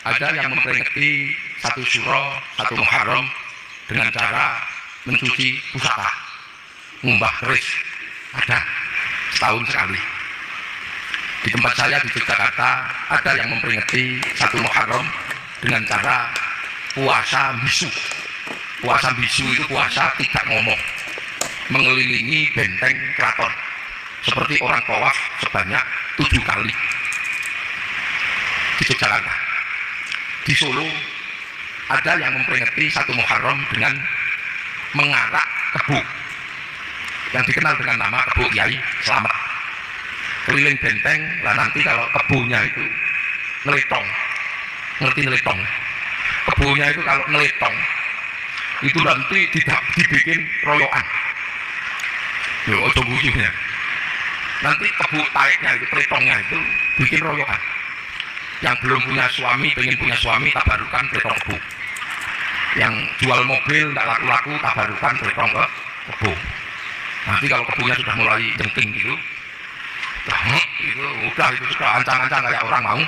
Ada yang memperingati satu Syuro, satu Muharram dengan cara mencuci pusaka, ngumbah keris. Ada setahun sekali. Di tempat saya di Yogyakarta ada yang memperingati satu Muharram dengan cara puasa bisu. Puasa bisu itu puasa tidak ngomong, mengelilingi benteng keraton seperti orang tawaf sebanyak 7 kali. Di Yogyakarta. Di Solo ada yang memperingati satu Muharram dengan mengarak kebu yang dikenal dengan nama kebu Kiai Slamet. Keliling benteng, lah nanti kalau kebunya itu ngelitong, ngerti ngelitong? Kebunya itu kalau ngelitong itu nanti tidak dibikin royokan. Yo, tunggunya. Nanti kebu taeknya itu, pelitongnya itu bikin royokan. Yang belum punya suami, pengen punya suami, tabarukan pelitong kebu. Yang jual mobil tidak laku-laku, tabarukan pelitong kebu. Nanti kalau kebunya sudah mulai jengking gitu, itu sudah ancang-ancang kayak orang mau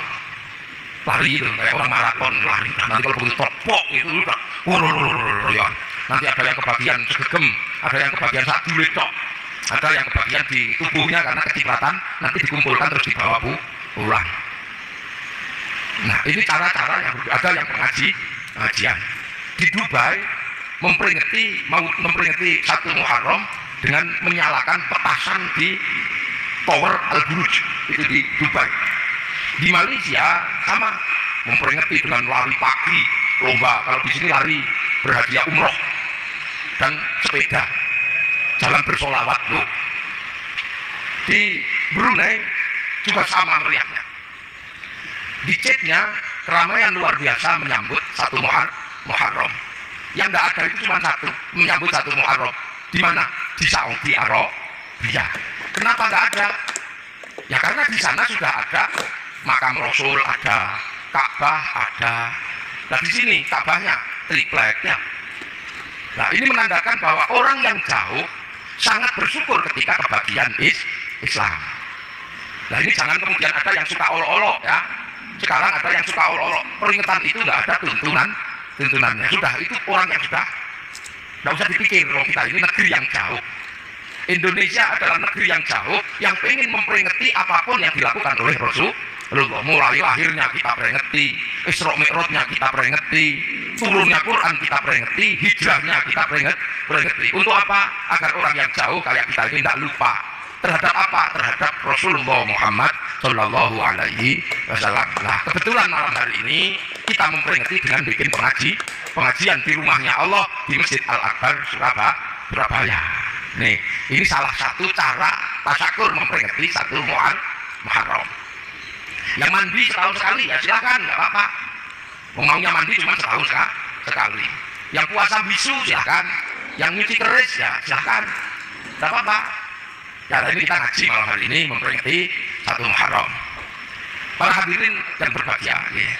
lari itu, kayak orang maraton lari. Nanti kalau begitu topok itu udah royokan. Nanti ada yang kebagian segegem, ada yang kebagian sak dulit tok, ada yang kebagian di tubuhnya karena kecipratan, nanti dikumpulkan terus dibawa pulang. Nah, ini cara-cara yang ada yang pengajian. Di Dubai memperingati satu Muharram dengan menyalakan petasan di Tower Al Buruj itu di Dubai. Di Malaysia sama memperingati dengan lari pagi, lomba. Kalau di sini lari berhadiah umroh dan sepeda, jalan bersolawat loh. Di Brunei juga sama meriahnya. Di Chetnya keramaian luar biasa menyambut satu Muharram. Yang tidak ada itu cuma satu, menyambut satu Muharram. Di mana? Di Saudi Arabia. Kenapa tidak ada? Ya karena di sana sudah ada makam Rasul, ada Ka'bah, ada. Nah di sini Ka'bahnya, tripleknya. Nah ini menandakan bahwa orang yang jauh sangat bersyukur ketika kebagian Islam. Nah ini jangan kemudian ada yang suka olok-olok ya. Sekarang ada yang suka olok-olok. Peringatan itu nggak ada tuntunannya. Sudah itu orang yang sudah nggak usah dipikir. Kalau kita ini negeri yang jauh. Indonesia adalah negeri yang jauh yang ingin memperingati apapun yang dilakukan oleh Rasulullah. Mulai lahirnya kita peringati, Isra Mi'rajnya kita peringati, turunnya Quran kita peringati, hijrahnya kita peringati. Untuk apa? Agar orang yang jauh kayak kita ini tidak lupa terhadap apa? Terhadap Rasulullah Muhammad Sallallahu Alaihi Wasallam. Nah, kebetulan malam hari ini kita memperingati dengan bikin pengajian di rumahnya Allah di Masjid Al-Akbar Surabaya. Nih, ini salah satu cara tasyakur memperingati satu Muharram. Yang mandi setahun sekali ya silakan, nggak apa-apa. Maunya mandi cuma setahun sekali. Yang puasa bisu silakan, yang nyuci keris ya silakan, nggak apa-apa. Ya ini kita ngaji malam hari ini memperingati satu Muharram. Para hadirin yang berbahagia. Ya.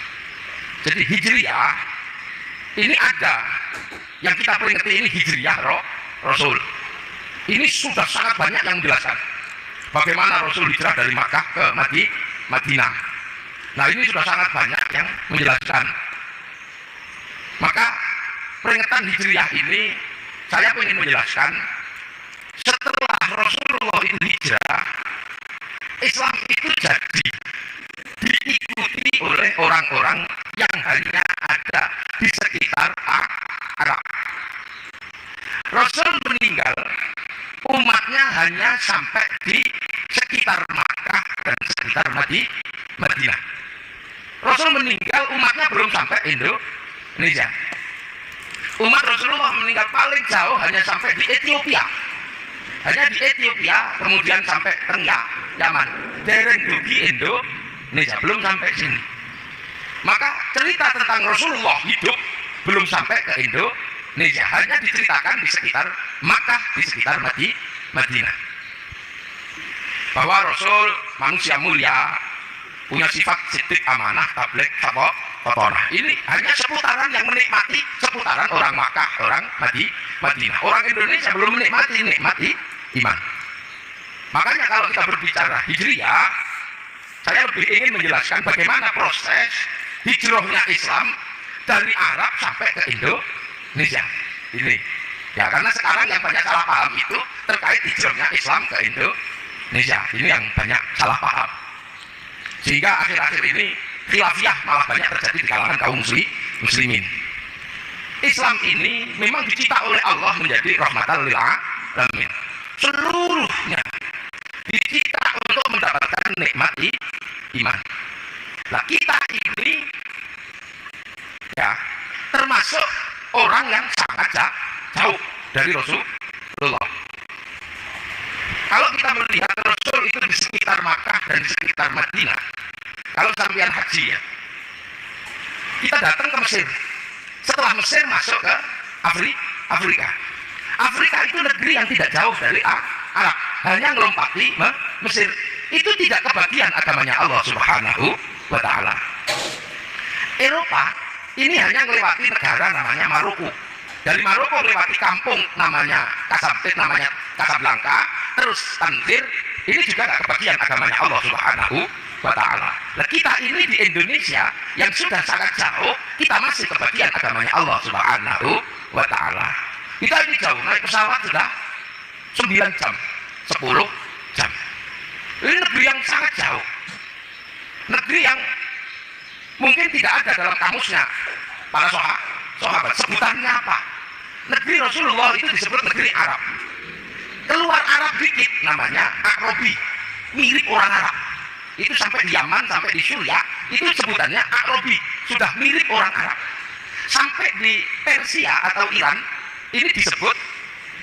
Jadi Hijriyah ini ada yang kita peringati ini Hijriyah Rasul. Ini sudah sangat banyak yang menjelaskan bagaimana Rasul hijrah dari Makkah ke Madinah. Nah ini sudah sangat banyak yang menjelaskan. Maka peringatan Hijriyah ini saya ingin menjelaskan setelah Rasulullah itu hijrah, Islam itu jadi diikuti oleh orang-orang yang hanya ada di sekitar Arab. Rasul meninggal, umatnya hanya sampai di sekitar Makkah dan sekitar Madinah. Rasul meninggal, umatnya belum sampai Indonesia. Umat Rasulullah meninggal paling jauh hanya sampai di Ethiopia. Hanya di Ethiopia, kemudian sampai Tengah, Yaman. Dereng dugi Indonesia, belum sampai sini. Maka cerita tentang Rasulullah hidup belum sampai ke Indonesia, hanya diceritakan di sekitar Makkah, di sekitar Madinah. Bahwa Rasul manusia mulia, punya sifat siddiq, amanah, tabligh, kotorah. Ini hanya seputaran yang menikmati seputaran orang Makkah, orang Madinah. Orang Indonesia belum menikmati iman. Makanya kalau kita berbicara Hijriyah, saya lebih ingin menjelaskan bagaimana proses hijrahnya Islam dari Arab sampai ke Indonesia. Ini ya, karena sekarang yang banyak salah paham itu terkait hijrahnya Islam ke Indonesia. Ini yang banyak salah paham, sehingga akhir-akhir ini khilafiyah malah banyak terjadi di kalangan kaum muslimin. Islam ini memang dicipta oleh Allah menjadi rahmatan lil alamin. Seluruhnya dicipta untuk mendapatkan nikmat iman. Nah, kita ini ya termasuk orang yang sangat jauh dari Rasulullah. Kalau kita melihat Rasul itu di sekitar Makkah dan di sekitar Madinah, kalau sampean haji ya, kita datang ke Mesir. Setelah Mesir masuk ke Afrika. Afrika itu negeri yang tidak jauh dari Arab, hanya melompati Mesir. Itu tidak kebagian agamanya Allah Subhanahu wa Ta'ala. Eropa ini hanya melewati negara namanya Maroko. Dari Maroko melewati kampung namanya Casablanca, terus Tanzir. Ini juga tidak kebagian agamanya Allah Subhanahu wa Ta'ala. Nah, kita ini di Indonesia yang sudah sangat jauh, kita masih kebagian agamanya Allah Subhanahu wa Ta'ala. Kita ini jauh, naik pesawat sudah 9 jam, 10 jam. Ini negeri yang sangat jauh, negeri yang mungkin tidak ada dalam kamusnya para sahabat. Sebutannya apa? Negeri Rasulullah itu disebut negeri Arab. Keluar Arab dikit namanya Akrobi, mirip orang Arab. Itu sampai di Yaman, sampai di Syria, itu sebutannya Akrobi, sudah mirip orang Arab. Sampai di Persia atau Iran, ini disebut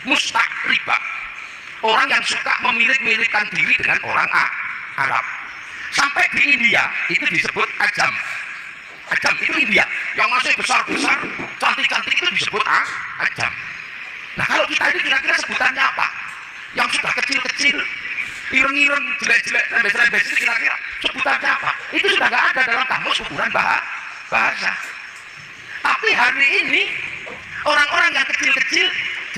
mustaqriba, orang yang suka memilih-milihkan diri dengan orang Arab. Sampai di India, itu disebut Ajam. Ajam itu India, yang masih besar-besar, cantik-cantik itu disebut Ajam. Nah, kalau kita ini kira-kira sebutannya apa? Yang sudah kecil-kecil, ireng-ireng, jelek-jelek, rembes-rembes, itu kira-kira sebutannya apa? Itu sudah nggak ada dalam kamus ukuran bahasa. Tapi hari ini orang-orang yang kecil-kecil,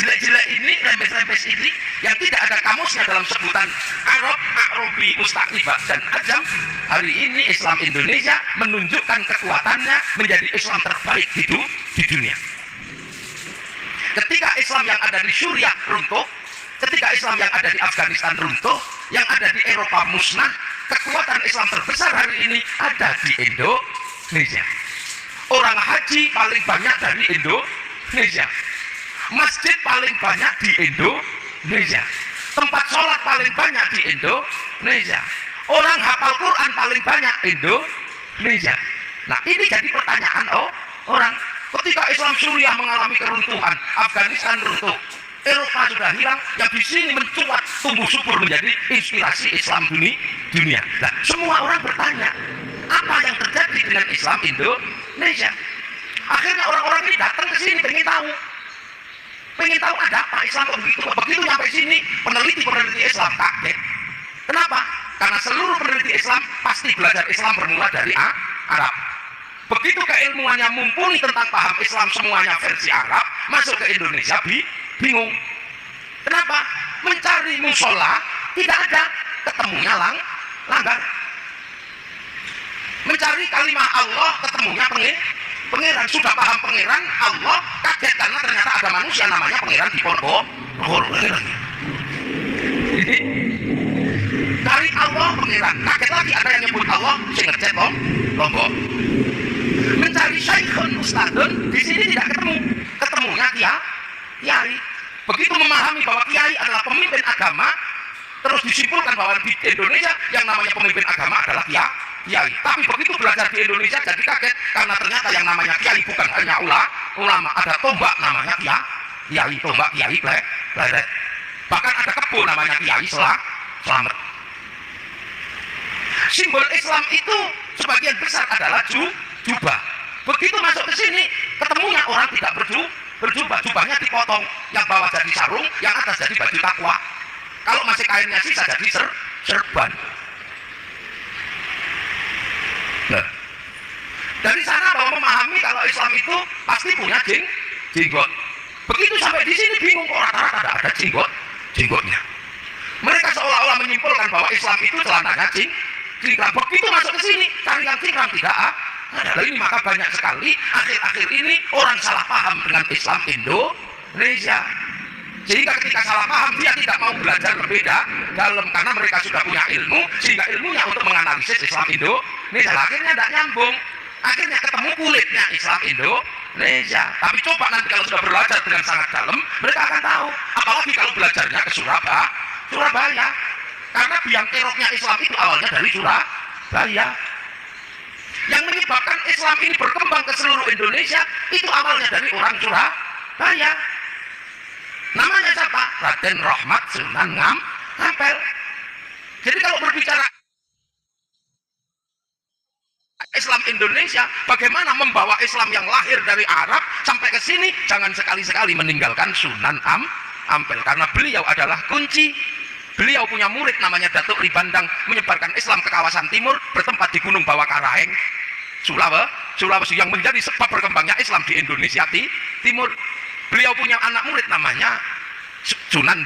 jelek-jelek ini, rembes-rembes ini, yang tidak ada kamusnya dalam sebutan Arab, Akrobi, Mustaqriba, dan Ajam, hari ini Islam Indonesia menunjukkan kekuatannya menjadi Islam terbaik di dunia. Ketika Islam yang ada di Suriah runtuh, ketika Islam yang ada di Afghanistan runtuh, yang ada di Eropa musnah, kekuatan Islam terbesar hari ini ada di Indonesia. Orang haji paling banyak dari Indonesia. Masjid paling banyak di Indonesia. Tempat sholat paling banyak di Indonesia. Orang hafal Quran paling banyak Indonesia. Nah, ini jadi pertanyaan orang. Ketika Islam Suriah mengalami keruntuhan, Afghanistan runtuh, Eropa sudah hilang, yang di sini mencuat tumbuh subur menjadi inspirasi Islam dunia. Nah, semua orang bertanya, apa yang terjadi dengan Islam Indonesia? Akhirnya orang-orang ini datang ke sini pengen tahu ada apa Islam kok begitu. Begitu sampai sini, peneliti Islam kaget. Kenapa? Karena seluruh peneliti Islam pasti belajar Islam bermula dari Arab. Begitu keilmuannya mumpuni tentang paham Islam semuanya versi Arab, masuk ke Indonesia bingung. Kenapa? Mencari musola tidak ada, ketemunya langgar. Mencari kalimat Allah, ketemunya pangeran. Sudah paham pangeran, Allah kaget karena ternyata ada manusia namanya pangeran di Ponorogo. Dari Allah pangeran, kaget lagi ada yang nyebut Allah, sing ngecet Lombok. Mencari Syekhun Ustadun, di sini tidak ketemunya kiai. Begitu memahami bahwa kiai adalah pemimpin agama, terus disimpulkan bahwa di Indonesia yang namanya pemimpin agama adalah kiai. Tapi begitu belajar di Indonesia jadi kaget karena ternyata yang namanya kiai bukan hanya ulama, ada tombak namanya kiai, tombak kiai pleret. Bahkan ada kebun namanya kiai selamat. Simbol Islam itu sebagian besar adalah jubah. Begitu masuk ke sini, ketemunya orang tidak berjubah, jubahnya dipotong, yang bawah jadi sarung, yang atas jadi baju takwa. Kalau masih kainnya sisa jadi serban. Nah, dari sana bahwa memahami kalau Islam itu pasti punya jenggot. Begitu sampai di sini bingung kok rata-rata ada jenggotnya. Mereka seolah-olah menyimpulkan bahwa Islam itu celananya cingkrang. Begitu masuk ke sini, cari yang cingkrang tidak Nah, ini maka banyak sekali akhir-akhir ini orang salah paham dengan Islam Indonesia. Sehingga ketika salah paham dia tidak mau belajar lebih dalam karena mereka sudah punya ilmu, sehingga ilmunya untuk menganalisis Islam Indonesia akhirnya tidak nyambung. Akhirnya ketemu kulitnya Islam Indonesia. Tapi coba nanti kalau sudah belajar dengan sangat dalam, mereka akan tahu. Apalagi kalau belajarnya ke Surabaya. Karena biang keroknya Islam itu awalnya dari Surabaya. Yang menyebabkan Islam ini berkembang ke seluruh Indonesia itu awalnya dari orang Surabaya. Namanya siapa? Raden Rahmat Sunan Ampel. Jadi kalau berbicara Islam Indonesia, bagaimana membawa Islam yang lahir dari Arab sampai ke sini, jangan sekali-sekali meninggalkan Sunan Ampel, karena beliau adalah kunci. Beliau punya murid namanya Datuk Ribandang, menyebarkan Islam ke kawasan timur, bertempat di Gunung Bawah Karaeng, Sulawesi, yang menjadi sebab berkembangnya Islam di Indonesia timur. Beliau punya anak murid namanya Sunan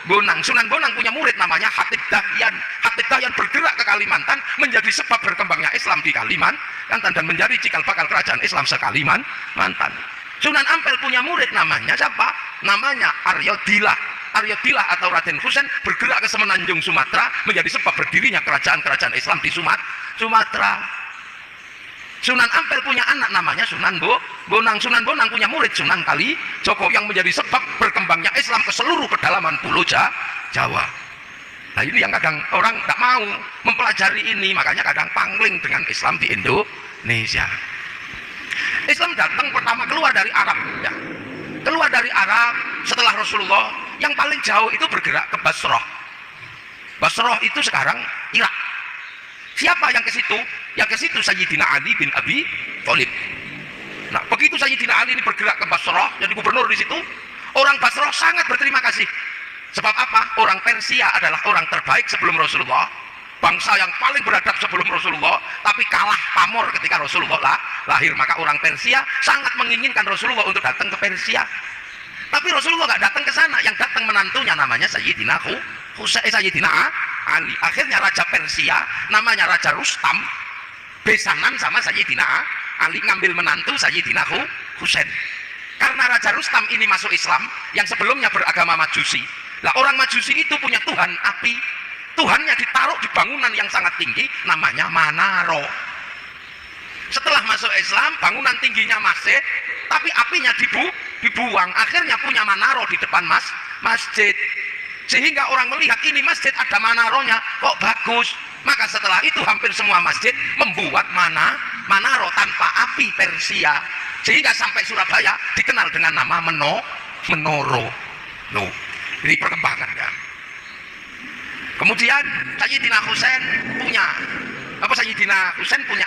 Bonang. Sunan Bonang punya murid namanya Hatib Dahyan. Hatib Dahyan bergerak ke Kalimantan, menjadi sebab berkembangnya Islam di Kalimantan dan menjadi cikal bakal kerajaan Islam se-Kalimantan. Sunan Ampel punya murid namanya siapa? Namanya Arya Dilah. Arya Dilah atau Raden Husain bergerak ke Semenanjung Sumatera, menjadi sebab berdirinya kerajaan-kerajaan Islam di Sumatera. Sunan Ampel punya anak namanya Sunan Bonang. Sunan Bonang punya murid Sunan Kalijogo yang menjadi sebab berkembangnya Islam ke seluruh pedalaman pulau Jawa. Nah ini yang kadang orang tidak mau mempelajari ini, makanya kadang pangling dengan Islam di Indonesia. Islam datang pertama keluar dari Arab, ya. Keluar dari Arab setelah Rasulullah, yang paling jauh itu bergerak ke Basrah. Basrah itu sekarang Irak. Siapa yang ke situ? Yang ke situ Sayyidina Ali bin Abi Thalib. Nah, begitu Sayyidina Ali ini bergerak ke Basrah, jadi gubernur di situ, orang Basrah sangat berterima kasih. Sebab apa? Orang Persia adalah orang terbaik sebelum Rasulullah, bangsa yang paling beradab sebelum Rasulullah, tapi kalah pamor ketika Rasulullah lahir. Maka orang Persia sangat menginginkan Rasulullah untuk datang ke Persia. Tapi Rasulullah nggak datang ke sana, yang datang menantunya namanya Sayyidina Sayyidina Ali. Akhirnya Raja Persia namanya Raja Rustam besanan sama Sayyidina Ali, ngambil menantu Sayyidina Husain. Karena Raja Rustam ini masuk Islam, yang sebelumnya beragama Majusi. Lah orang Majusi itu punya Tuhan api. Tuhannya ditaruh di bangunan yang sangat tinggi, namanya Manaro. Setelah masuk Islam, bangunan tingginya masjid, tapi apinya dibuang. Akhirnya punya Manaro di depan masjid. Sehingga orang melihat ini masjid ada Manaronya, kok bagus. Maka setelah itu hampir semua masjid membuat Manaro tanpa api Persia. Sehingga sampai Surabaya dikenal dengan nama Menoro. Loh, ini perkembangan kan. Kemudian Sayyidina Husain punya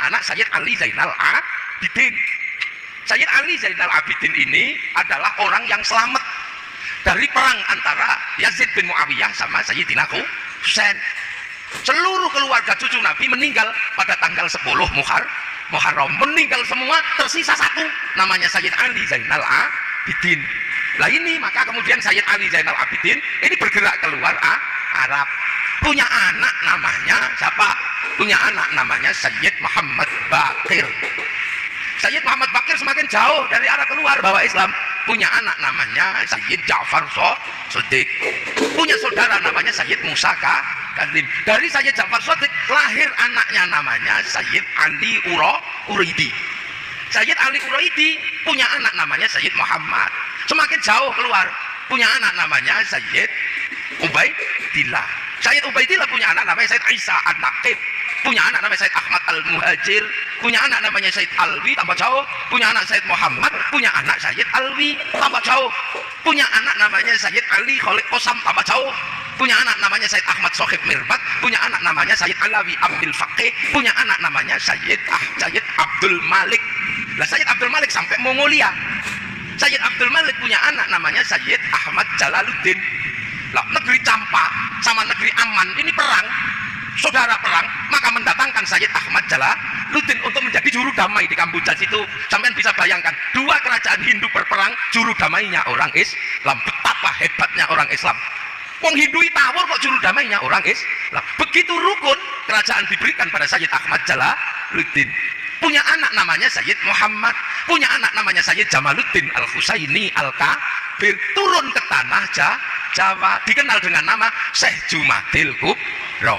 anak Sayyid Ali Zainal Abidin. Sayyid Ali Zainal Abidin ini adalah orang yang selamat dari perang antara Yazid bin Muawiyah sama Sayyidina Husain. Seluruh keluarga cucu Nabi meninggal pada tanggal 10 Muharram. Meninggal semua, tersisa satu, namanya Sayyid Ali Zainal Abidin. Nah ini maka kemudian Sayyid Ali Zainal Abidin ini bergerak keluar Arab. Punya anak namanya siapa? Punya anak namanya Sayyid Muhammad Bakir. Sayyid Muhammad Bakir semakin jauh dari arah keluar bawa Islam. Punya anak namanya Sayyid Ja'far Shadiq. Punya saudara namanya Sayyid Musa Kazim. Dari Sayyid Ja'far Shadiq lahir anaknya namanya Sayyid Ali Uraidi. Sayyid Ali Uraidi punya anak namanya Sayyid Muhammad. Semakin jauh keluar, punya anak namanya Sayyid Ubaidillah. Sayyid Ubaidillah punya anak namanya Sayyid Isa An-Naqib. Punya anak namanya Sayyid Ahmad Al-Muhajir. Punya anak namanya Sayyid Alwi, tambah jauh. Punya anak Sayyid Muhammad. Punya anak Sayyid Alwi, tambah jauh. Punya anak namanya Sayyid Ali Khalid Qasam, tambah jauh. Punya anak namanya Sayyid Ahmad Sohib Mirbat. Punya anak namanya Sayyid Alawi Abdul Faqih. Punya anak namanya Sayyid Abdul Malik. Lah Sayyid Abdul Malik sampai Mongolia. Sayyid Abdul Malik punya anak namanya Sayyid Ahmad Jalaluddin. Lah negeri Campa sama negeri Aman ini perang, saudara perang, maka mendatangkan Sayyid Ahmad Jalaluddin untuk menjadi juru damai di Kamboja situ. Sampean bisa bayangkan, dua kerajaan Hindu berperang, juru damainya orang Islam. Betapa hebatnya orang Islam. Wong Hindu tawur kok juru damainya orang Islam. Begitu rukun kerajaan diberikan pada Sayyid Ahmad Jalaluddin. punya anak namanya Sayyid Muhammad, punya anak namanya Sayyid Jamaluddin Al-Husaini Al-Kabir, turun ke tanah Jawa, dikenal dengan nama Syekh Jumadil Kubro.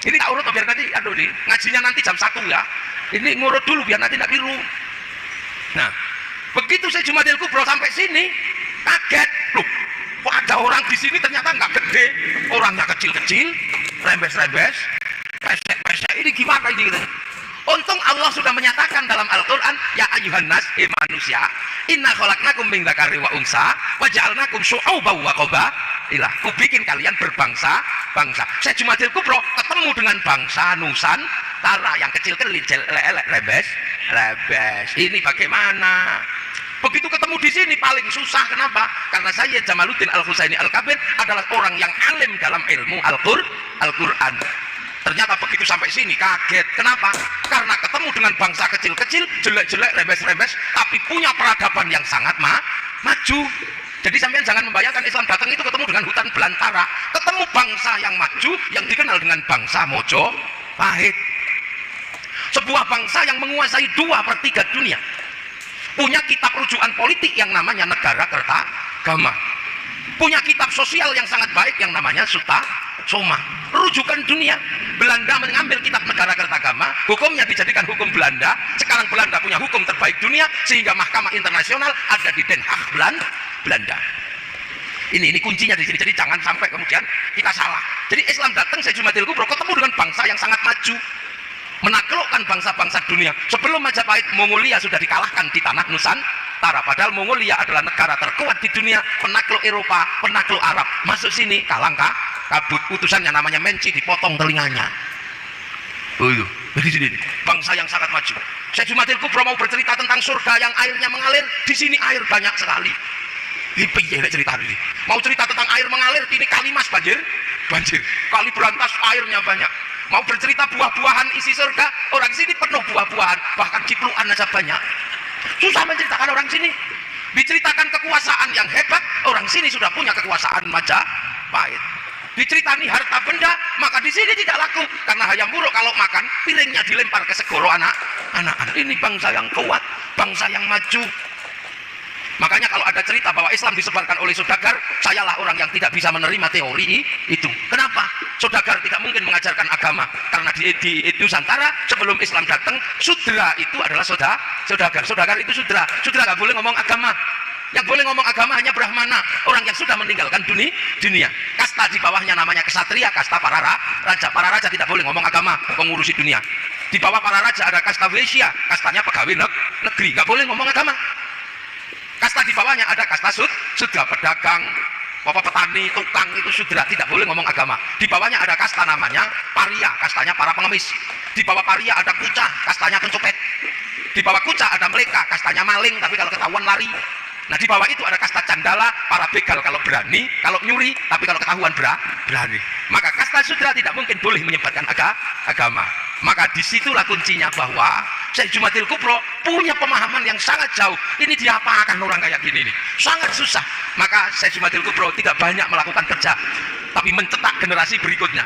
Ini tak urut biar nanti, aduh nih, ngajinya nanti jam 1 ya. Ini ngurut dulu biar nanti tidak biru. Nah, begitu Syekh Jumadil Kubro sampai sini, kaget, loh, kok ada orang di sini ternyata nggak gede, orangnya kecil-kecil, rembes-rembes, pesek-pesek, ini gimana ini? Untung Allah sudah menyatakan dalam Al-Quran, ya ayuhan nas, manusia, inna khalaqnakum min dzakari wa unsa, wa ja'alnakum syu'uban wa qabailah. Ku bikin kalian berbangsa-bangsa. Syekh Jumadil Kubro ketemu dengan bangsa Nusantara yang kecil-kecil, rembes. Ini bagaimana? Begitu ketemu di sini paling susah. Kenapa? Karena Sayyid Jamaluddin Al-Husaini Al-Kabir adalah orang yang alim dalam ilmu Al-Quran. Ternyata begitu sampai sini kaget. Kenapa? Karena ketemu dengan bangsa kecil-kecil, jelek-jelek, rembes-rembes, tapi punya peradaban yang sangat maju. Jadi sampean jangan membayangkan Islam datang itu ketemu dengan hutan belantara. Ketemu bangsa yang maju, yang dikenal dengan bangsa Mojopahit. Sebuah bangsa yang menguasai 2/3 dunia. Punya kitab rujukan politik yang namanya Negara Kertagama. Punya kitab sosial yang sangat baik yang namanya Soma. Rujukan dunia. Belanda mengambil kitab Negara Kertagama, hukumnya dijadikan hukum Belanda. Sekarang Belanda punya hukum terbaik dunia, sehingga mahkamah internasional ada di Den Haag, Belanda. Ini kuncinya di sini. Jadi jangan sampai kemudian kita salah. Jadi Islam datang, Syekh Jumadil Kubro ketemu dengan bangsa yang sangat maju, menaklukkan bangsa-bangsa dunia. Sebelum Majapahit, Mongolia sudah dikalahkan di tanah Nusantara. Padahal Mongolia adalah negara terkuat di dunia, penakluk Eropa, penakluk Arab. Masuk sini, kalah kabut. Utusannya namanya Menci, dipotong telinganya. Jadi sini bangsa yang sangat maju. Syekh Jumadil Kubro mau bercerita tentang surga yang airnya mengalir. Di sini air banyak sekali. Ini cerita ini. Mau cerita tentang air mengalir, ini Kalimas banjir. Kali Berantas airnya banyak. Mau bercerita buah-buahan isi surga, orang sini penuh buah-buahan, bahkan cipluan aja banyak. Susah menceritakan orang sini. Diceritakan kekuasaan yang hebat, orang sini sudah punya kekuasaan Majapahit. Diceritani harta benda, maka di sini tidak laku, karena hayam buruk kalau makan piringnya dilempar ke segoro anak-anak. Ini bangsa yang kuat, bangsa yang maju. Makanya kalau ada cerita bahwa Islam disebarkan oleh saudagar, sayalah orang yang tidak bisa menerima teori itu. Kenapa? Saudagar tidak mungkin mengajarkan agama, karena di Nusantara sebelum Islam datang, sudra itu adalah saudagar. Saudagar itu sudra nggak boleh ngomong agama. Yang boleh ngomong agama hanya Brahmana, orang yang sudah meninggalkan dunia. Kasta di bawahnya namanya kesatria, kasta para raja. Para raja tidak boleh ngomong agama, mengurusi dunia. Di bawah para raja ada kasta Vaisya, kastanya pegawai negeri, nggak boleh ngomong agama. Kasta di bawahnya ada kasta sudra, pedagang, petani, tukang, itu sudra, tidak boleh ngomong agama. Di bawahnya ada kasta namanya paria, kastanya para pengemis. Di bawah paria ada kuca, kastanya pencopet. Di bawah kuca ada mereka, kastanya maling, tapi kalau ketahuan lari. Nah di bawah itu ada kasta candala, para begal kalau berani, kalau nyuri, tapi kalau ketahuan berani. Maka kasta sudra tidak mungkin boleh menyebarkan agama. Maka disitulah kuncinya bahwa Syekh Jumadil Kubro punya pemahaman yang sangat jauh. Ini diapakan orang kayak gini nih? Sangat susah. Maka Syekh Jumadil Kubro tidak banyak melakukan kerja, tapi mencetak generasi berikutnya.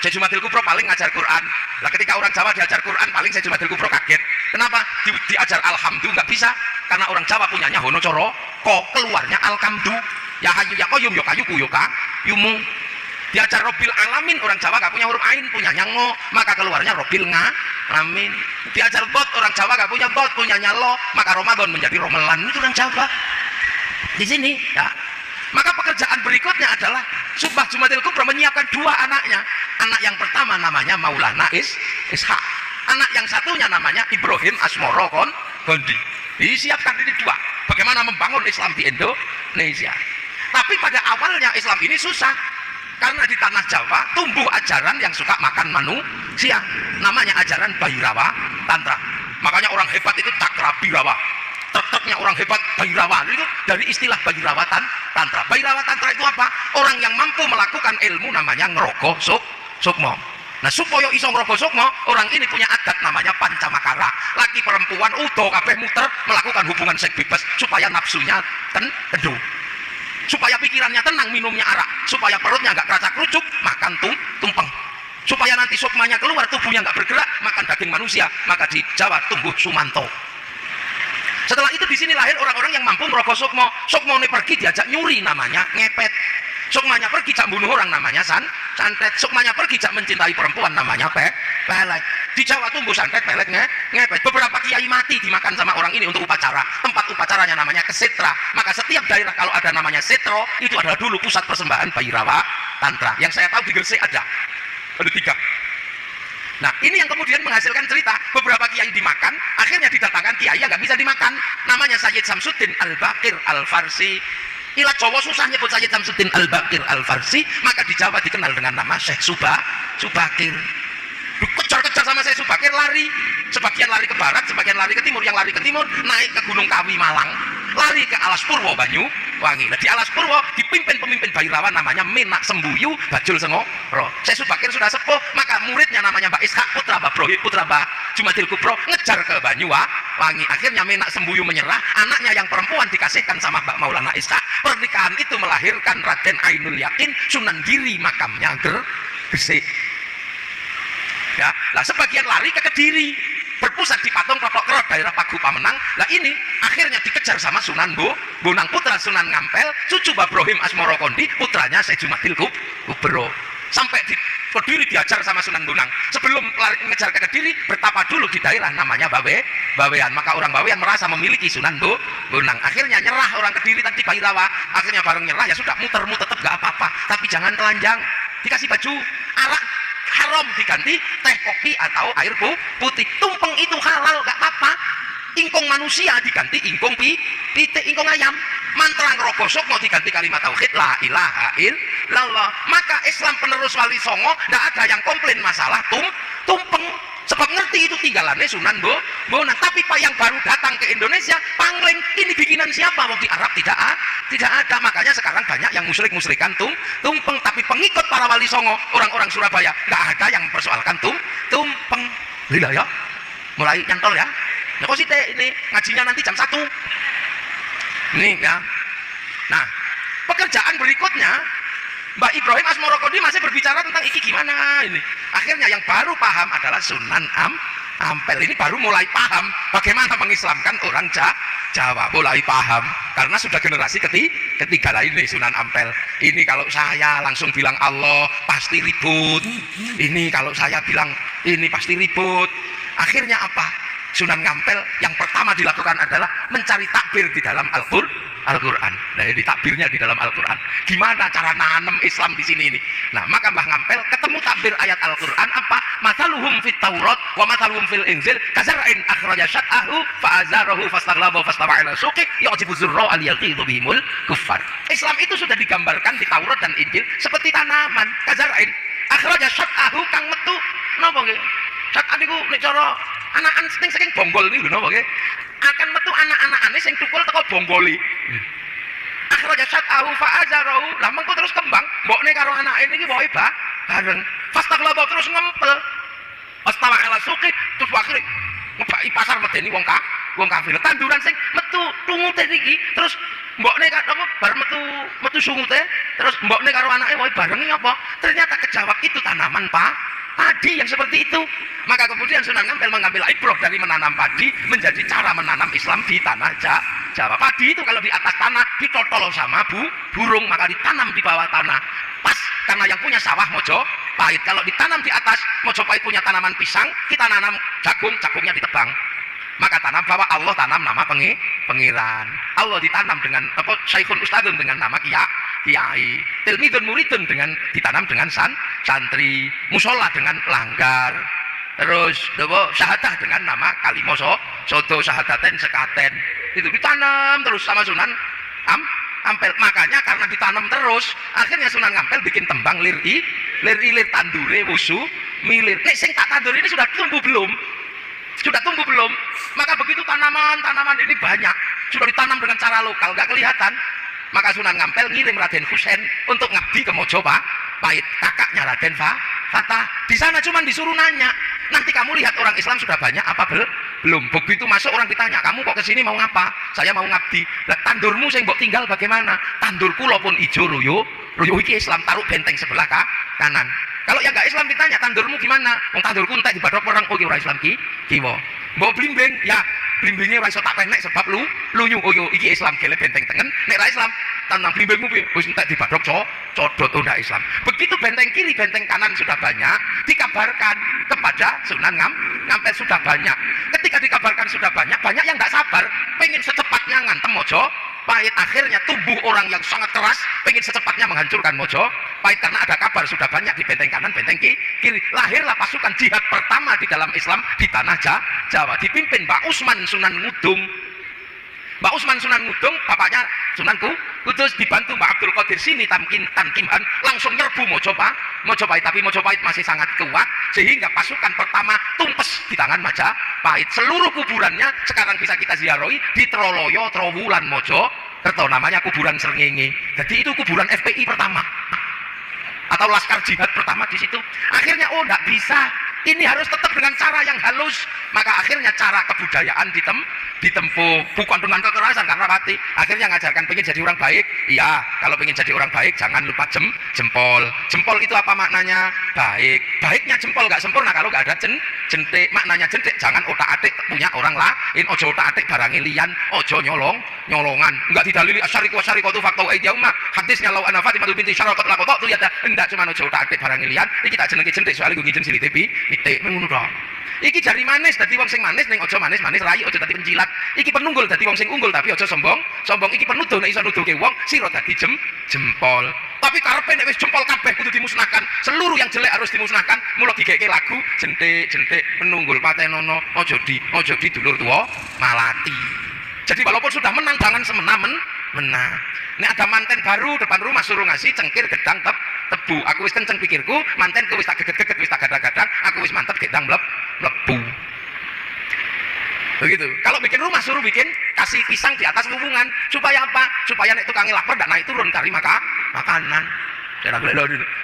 Syekh Jumadil Kubro paling ngajar Quran. Nah ketika orang Jawa diajar Quran, paling Syekh Jumadil Kubro kaget. Kenapa? Diajar Alhamdulillah nggak bisa, karena orang Jawa punyanya Hono Coro, kok keluarnya Alkamdu, ya hayu ya koyum yo kayu kuyoka yumu. Diajar Robil Alamin, orang Jawa gak punya huruf ain, punyanya ngo, maka keluarnya Robil Alamin. Diajar Dot, orang Jawa gak punya Dot, punyanya Lo, maka Ramadan menjadi Romelan. Itu orang Jawa di sini ya. Maka pekerjaan berikutnya adalah Syekh Jumadil Kubro menyiapkan 2 anaknya. Anak yang pertama namanya Maulana Ishak, anak yang satunya namanya Ibrahim Asmoro Gondi. Disiapkan ini 2, bagaimana membangun Islam di Indonesia. Tapi pada awalnya Islam ini susah, karena di tanah Jawa tumbuh ajaran yang suka makan manusia, namanya ajaran Bhairawa Tantra. Makanya orang hebat itu Cakrabirawa, tetapnya orang hebat Bhairawa, itu dari istilah Bhairawa Tantra. Bhairawa Tantra itu apa? Orang yang mampu melakukan ilmu namanya ngerogo sukmo. Nah supaya iso ngerogo sukmo, orang ini punya adat namanya pancamakara. Laki perempuan udo kabeh muter melakukan hubungan seks bebas supaya nafsunya teduh, supaya pikirannya tenang, minumnya arak, supaya perutnya nggak keracak kerucuk, makan tumpeng. supaya nanti sukmanya keluar, tubuhnya nggak bergerak, makan daging manusia, maka di Jawa tumbuh Sumanto. Setelah itu di sini lahir orang-orang yang mampu merokok sukmo. Sukmo ini pergi diajak nyuri, namanya ngepet. Sukmanya pergi jak bunuh orang, namanya santet. Sukmanya pergi jak mencintai perempuan, namanya pelet. Di Jawa tumbuh santet, pelet, ngepet. Beberapa kiai mati dimakan sama orang ini untuk upacara. Tempat upacaranya namanya kesetra. Maka setiap daerah kalau ada namanya setro, itu adalah dulu pusat persembahan Bhairawa Tantra. Yang saya tahu di Gresik ada 3. Nah ini yang kemudian menghasilkan cerita beberapa kiai dimakan, akhirnya didatangkan kiai yang nggak bisa dimakan, namanya Sayyid Samsuddin Al-Baqir Al-Farsi. Ilat Jawa susah nyebut Sayyid Samsuddin Al-Baqir Al-Farsi, maka di Jawa dikenal dengan nama Syekh Subakir. Dikejar-kejar sama Syekh Subakir, lari, sebagian lari ke barat, sebagian lari ke timur. Yang lari ke timur naik ke Gunung Kawi Malang, lari ke Alas Purwo Banyuwangi. Nah, di Alas Purwo dipimpin pemimpin Bhairawa namanya Menak Sembuyu Bajul Sengoro. Syekh Subakir sudah sepuh, maka muridnya namanya Mbak Ishak putra Mbah Jumadil Kubro ngejar ke Banyuwangi. Akhirnya Menak Sembuyu menyerah, anaknya yang perempuan dikasihkan sama Mbak Maulana Ishak. Pernikahan itu melahirkan Raden Ainul Yakin, Sunan Giri makamnya Gresik. Ya, lah sebagian lari ke Kediri, berpusat di Patung Klothok Kerot daerah Pagu Pamenang. Lah ini akhirnya dikejar sama Sunan Bonang putra Sunan Ngampel, cucu Babrohim Asmoro Kondi, putranya Syekh Jumadil Kubro. Sampai di Kediri diajar sama Sunan Bonang. Sebelum lari mengejar ke Kediri, bertapa dulu di daerah namanya Bawean. Maka orang Bawean merasa memiliki Sunan Bonang. Akhirnya nyerah orang Kediri tadi Bhairawa. Akhirnya bareng nyerah, ya sudah muter-muter tetap gak apa-apa. Tapi jangan telanjang, dikasih baju arak haram, diganti teh kopi atau air putih. Tumpeng itu halal, gak apa-apa. Ingkung manusia diganti ingkung pitik, ingkung ayam. Mantra ngerokok sukmo diganti kalimat tauhid la ilaha illallah. Maka Islam penerus Wali Songo gak ada yang komplain masalah tumpeng, sebab ngerti itu tinggalannya Sunan Bonang. Tapi Pak yang baru datang ke Indonesia pangling, ini bikinan siapa? Mau di Arab tidak ada. Makanya sekarang banyak yang musyrikan tumpeng. Tapi pengikut para Wali Songo, orang-orang Surabaya, nggak ada yang mempersoalkan tumpeng. Lila ya, mulai nyantol ya. Nah, kok sih ini ngajinya nanti jam 1 nih ya. Nah, pekerjaan berikutnya Mbak Ibrahim Asmoro Kondi masih berbicara tentang iki gimana ini. Akhirnya yang baru paham adalah Sunan Ampel. Ini baru mulai paham bagaimana mengislamkan orang Jawa. Mulai paham karena sudah generasi ketiga lah ini Sunan Ampel. Ini kalau saya langsung bilang Allah pasti ribut. Ini kalau saya bilang ini pasti ribut. Akhirnya apa? Sunan Ngampel yang pertama dilakukan adalah mencari takbir di dalam Al-Quran. Nah, ini takbirnya di dalam Al-Quran. Gimana cara nanam Islam di sini ini? Nah, maka Mbah Ngampel ketemu takbir ayat Al-Quran apa? Mathaluhum fit Taurat wa mathaluhum fil Injil kazar'in akhraja syat'ahu fa'azarahu fastaghlaba fastawa 'ala suqi yu'jibu zurra al-yaghidhu bihimul kuffar. Islam itu sudah digambarkan di Taurat dan Injil seperti tanaman. Kazar'in akhraja syat'ahu kang metu napa nggih? Syat'an niku nek cara anak-anak saking bonggol niku napa nggih? Akan metu anak-anakane sing tukul teko bonggoli. Akhraja syat'ahu fa'azarahu, lah mengko terus kembang, mbokne karo anake niki wae bareng. Fastaghlaba terus ngempel. Astawa ala suqi terus akhire ngebaki pasar medeni wong kafir. Tanduran sing metu tungute niki terus mbokne apa bar metu sungute terus mbokne karo anake wae bareng apa? Ternyata kejawab itu tanaman padi yang seperti itu. Maka kemudian Sunan Ngampel mengambil ibrah dari menanam padi menjadi cara menanam Islam di tanah Jawa. Padi itu kalau di atas tanah ditotol sama burung, maka ditanam di bawah tanah. Pas karena yang punya sawah Mojopahit. Kalau ditanam di atas, Mojopahit punya tanaman pisang, kita nanam jagung, jagungnya ditebang. Maka tanam bahwa Allah tanam nama pengiran. Allah ditanam dengan apa? Syekhun Ustadun dengan nama kiai. Tilmidun muridun dengan ditanam dengan santri. Musola dengan langgar. Terus syahadah dengan nama kalimoso soto syahadaten sekaten. Itu ditanam terus sama Sunan Ampel. Makanya karena ditanam terus, akhirnya Sunan Ampel bikin tembang lir tandure wusu milir. Nek sing tak tandur ini sudah tumbuh belum? Maka begitu tanaman ini banyak sudah ditanam dengan cara lokal, nggak kelihatan. Maka Sunan Ngampel ngirim Raden Husain untuk ngabdi ke Mojopahit, kakaknya Raden Fatah. Di sana cuma disuruh nanya, nanti kamu lihat orang Islam sudah banyak apa belum? Begitu masuk orang ditanya, kamu kok kesini mau ngapa? Saya mau ngabdi. Lah tandurmu sing mbok tinggal bagaimana? Tandur kula pun ijo royo iki Islam, taruh benteng sebelah kanan. Kalau yang nggak Islam ditanya tandurmu gimana? Wong tandurku entek dibadok perang. Oh, ora Islam ki. Kiwa. Mbok blimbing, ya blimbinge ora iso tak penek sebab lunyu. Oh yo iki Islam gele benteng tengen. Nek ra Islam tanam blimbingmu piye? Wis entek dibadok codot ndak Islam. Begitu benteng kiri, benteng kanan sudah banyak, dikabarkan kepada Sunan Ngampel sudah banyak. Ketika dikabarkan sudah banyak, banyak yang nggak sabar, pengen secepatnya ngantem Mojopahit. Akhirnya tumbuh orang yang sangat keras, pengen secepatnya menghancurkan Mojopahit karena ada kabar sudah banyak di benteng kanan, benteng kiri. Lahirlah pasukan jihad pertama di dalam Islam di tanah Jawa, dipimpin Mbak Usman Sunan Ngudung. Mbak Usman Sunan Ngudung, bapaknya Sunan Kudus, dibantu Mbak Abdul Qadir Sini Tamkimhan, langsung nyerbu Mojopahit. Tapi Mojopahit masih sangat kuat sehingga pasukan pertama tumpes di tangan Majapahit. Seluruh kuburannya sekarang bisa kita ziarahi di Troloyo, Trowulan, Mojokerto, namanya kuburan Srengenge. Jadi itu kuburan FPI pertama atau Laskar Jihad pertama di situ. Akhirnya enggak bisa. Ini harus tetap dengan cara yang halus. Maka akhirnya cara kebudayaan ditempuh, bukan dengan kekerasan karena mati. Akhirnya ngajarkan pengen jadi orang baik. Iya, kalau pengen jadi orang baik jangan lupa jempol. Jempol itu apa maknanya? Baik. Baiknya jempol nggak sempurna kalau nggak ada jentik. Maknanya jentik jangan otak-atik punya orang lain. Ojo otak-atik barang liyan. Ojo nyolongan. Enggak didalili asyariku asyarikatu fakta wa idyauma. Hadisnya lau ana Fatimah binti Syarakat lakotok tuh ya enggak cuma ojo otak-atik barang liyan. Iki tak jenenge jentik soalnya gue ngijen silih TV. Titik ngono dong. Iki jari manis dadi wong sing manis ning aja manis-manis rayi aja dadi penjilat. Iki penunggul dadi wong sing unggul tapi aja sombong. Iki penuduh nek iso nuduhke wong sira dadi jempol. Tapi karepe nek wis jempol kabeh kudu dimusnahkan. Seluruh yang jelek harus dimusnahkan. Mula digeke lagu jentik penunggul patenono aja di dulur tuwa malati. Jadi walaupun sudah menang jangan semena-mena. Nek ada manten baru depan rumah suruh ngasih cengkir gedang tebu. Aku wis kenceng pikirku, mantenku wis tak geget-geget, wis tak gadang-gadang, aku wis mantep gedang mlebu. Begitu. Kalau bikin rumah suruh bikin kasih pisang di atas lubungan supaya apa? Supaya nek tukangnya lapar dan naik turun cari makanan.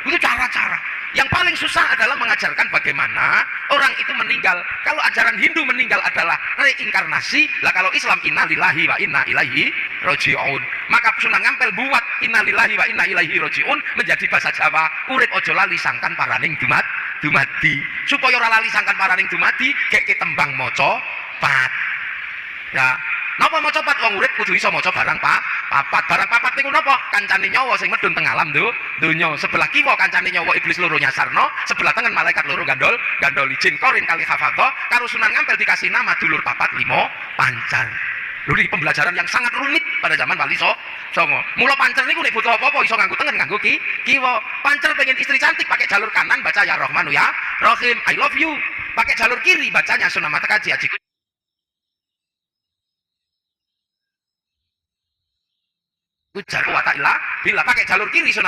Itu cara-cara. Yang paling susah adalah mengajarkan bagaimana orang itu meninggal. Kalau ajaran Hindu meninggal adalah reinkarnasi, lah kalau Islam inna lillahi wa inna ilaihi roji'un. Maka Sunan Ngampel buat inna lillahi wa inna ilaihi roji'un menjadi bahasa Jawa. Urip ojo lali sangkan paraning dumadi. Supaya ora lali sangkan paraning dumadi, gek tembang Mojopahit. Ya, napa Mojopahit wong urip kudu iso maca barang papat. Barang papat niku napa? Kancane nyawa sing medun teng alam donya. Sebelah kiwa kancane nyawa iblis loro nyasarno, sebelah tengen malaikat loro gandol jin korin kali hafadha. Karo Sunan Ngampel dikasih nama dulur papat limo pancar. Lho iki pembelajaran yang sangat rumit pada zaman Wali Songo. Mula pancer niku nek butuh apa-apa iso nganggo tengen nganggo kiwa. Pancer pengen istri cantik pakai jalur kanan baca ya Rahmanu ya Rahim I love you. Pakai jalur kiri bacanya Sunan Matakaji Ajiku. Jalur wa ta'ala bila pakai jalur kiri Sunan